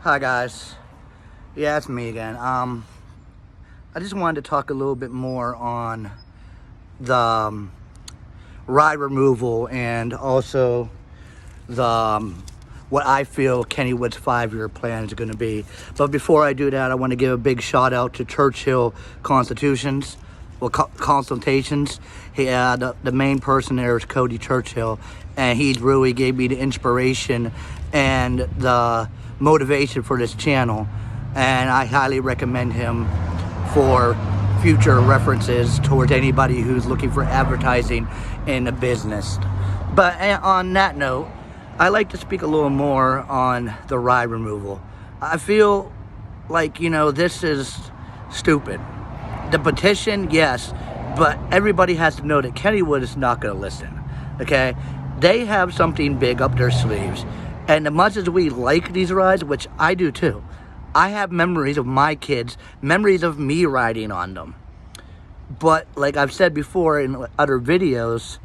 Hi guys, yeah, it's me again. I just wanted to talk a little bit more on the ride removal and also the what I feel Kennywood's 5-year plan is going to be. But before I do that, I want to give a big shout out to Churchill Consultations. The main person there is Cody Churchill, and he really gave me the inspiration and the motivation for this channel, and I highly recommend him for future references towards anybody who's looking for advertising in the business. But on that note, I like to speak a little more on the ride removal. I feel like, this is stupid. The petition, yes, but everybody has to know that Kennywood is not going to listen, okay? They have something big up their sleeves. And as much as we like these rides, which I do too, I have memories of my kids, memories of me riding on them. But like I've said before in other videos,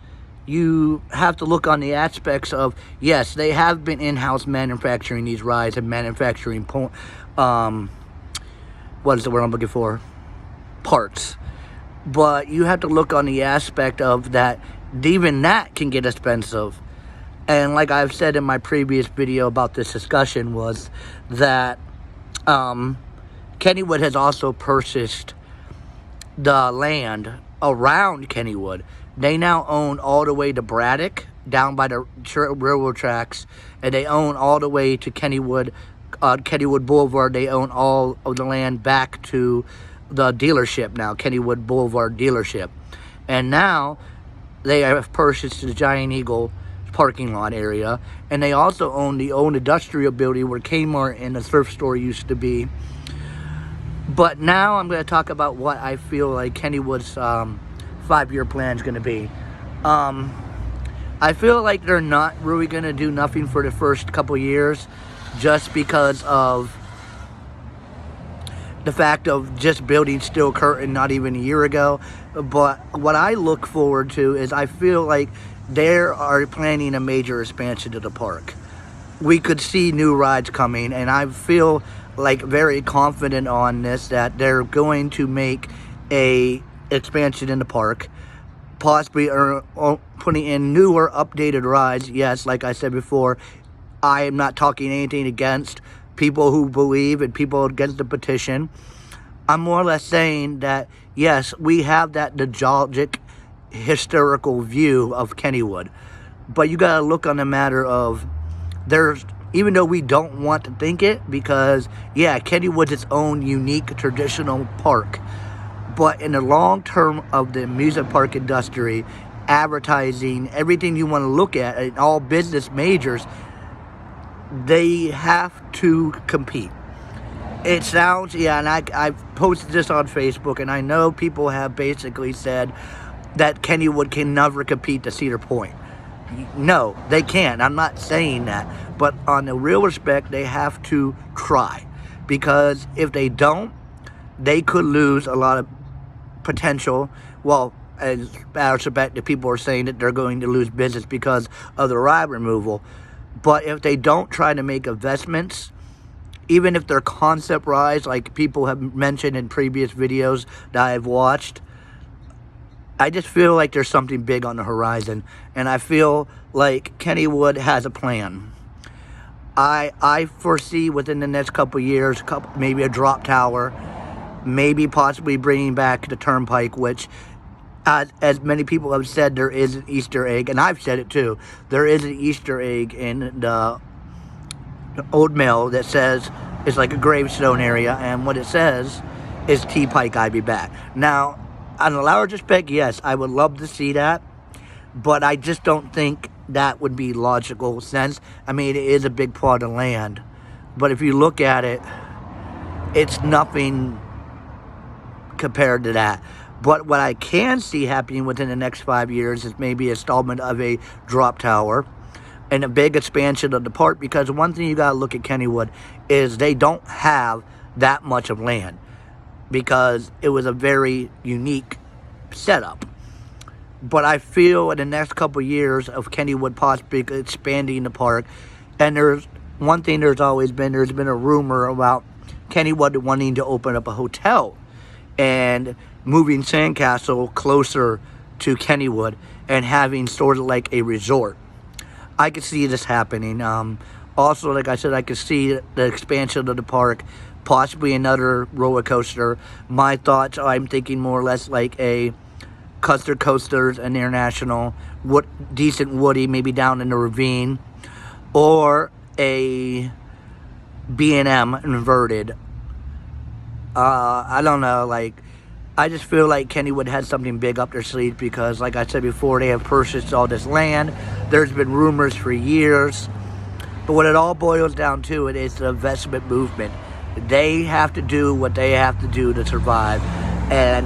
you have to look on the aspects of, yes, they have been in-house manufacturing these rides and manufacturing, what is the word I'm looking for? Parts. But you have to look on the aspect of that, even that can get expensive. And like I've said in my previous video about this discussion was that Kennywood has also purchased the land around Kennywood. They now own all the way to Braddock, down by the railroad tracks, and they own all the way to Kennywood, Kennywood Boulevard. They own all of the land back to the dealership now, Kennywood Boulevard dealership. And now they have purchased the Giant Eagle parking lot area, and they also own the old industrial building where Kmart and the thrift store used to be. But now I'm going to talk about what I feel like Kennywood's 5-year plan is going to be. I feel like they're not really going to do nothing for the first couple years, just because of the fact of just building Steel Curtain not even a year ago. But what I look forward to is I feel like they are planning a major expansion to the park. We could see new rides coming, and I feel like very confident on this that they're going to make a expansion in the park, possibly putting in newer, updated rides. Yes, like I said before, I am not talking anything against people who believe and people against the petition. I'm more or less saying that, yes, we have that nostalgic, historical view of Kennywood, but you got to look on the matter of even though we don't want to think it, because yeah, Kennywood's its own unique traditional park, but in the long term of the amusement park industry, advertising, everything you want to look at, and all business majors, they have to compete. It sounds, yeah, and I've posted this on Facebook, and I know people have basically said that Kennywood can never compete to Cedar Point. No, they can't. I'm not saying that. But on the real respect, they have to try. Because if they don't, they could lose a lot of potential. Well, as matter of fact, the people are saying that they're going to lose business because of the ride removal. But if they don't try to make investments, even if they're concept rides, like people have mentioned in previous videos that I've watched, I just feel like there's something big on the horizon, and I feel like Kennywood has a plan. I foresee within the next couple of years, maybe a drop tower, maybe possibly bringing back the turnpike, which, as many people have said, there is an Easter egg, and I've said it too. There is an Easter egg in the old mill that says it's like a gravestone area, and what it says is T-Pike, I be back. Now, on a large respect, yes, I would love to see that, but I just don't think that would be logical sense. I mean, it is a big plot of land, but if you look at it, it's nothing compared to that. But what I can see happening within the next 5 years is maybe installment of a drop tower and a big expansion of the park, because one thing you got to look at Kennywood is they don't have that much of land, because it was a very unique setup. But I feel in the next couple of years of Kennywood possibly expanding the park, and there's one thing there's been a rumor about Kennywood wanting to open up a hotel and moving Sandcastle closer to Kennywood and having sort of like a resort. I could see this happening. Also, like I said, I could see the expansion of the park, possibly another roller coaster. My thoughts, I'm thinking more or less like a Custer Coasters, an International, decent Woody, maybe down in the ravine, or a B&M inverted. I don't know, like, I just feel like Kennywood had something big up their sleeve because, like I said before, they have purchased all this land. There's been rumors for years. But what it all boils down to, it is the investment movement. They have to do what they have to do to survive. And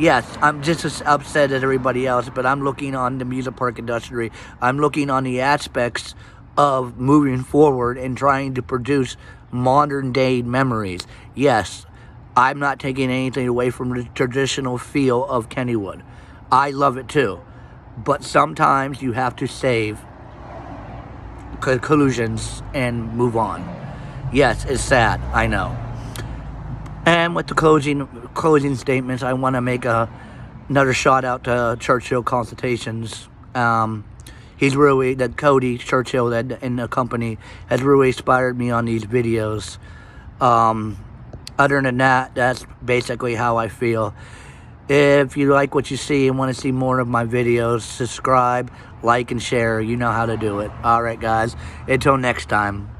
yes, I'm just as upset as everybody else, but I'm looking on the music park industry. I'm looking on the aspects of moving forward and trying to produce modern day memories. Yes, I'm not taking anything away from the traditional feel of Kennywood. I love it too. But sometimes you have to save conclusions and move on. Yes, it's sad, I know. And with the closing statements, I want to make another shout out to Churchill Consultations. That Cody Churchill in the company has really inspired me on these videos. Other than that, that's basically how I feel. If you like what you see and want to see more of my videos, subscribe, like, and share. You know how to do it. All right, guys. Until next time.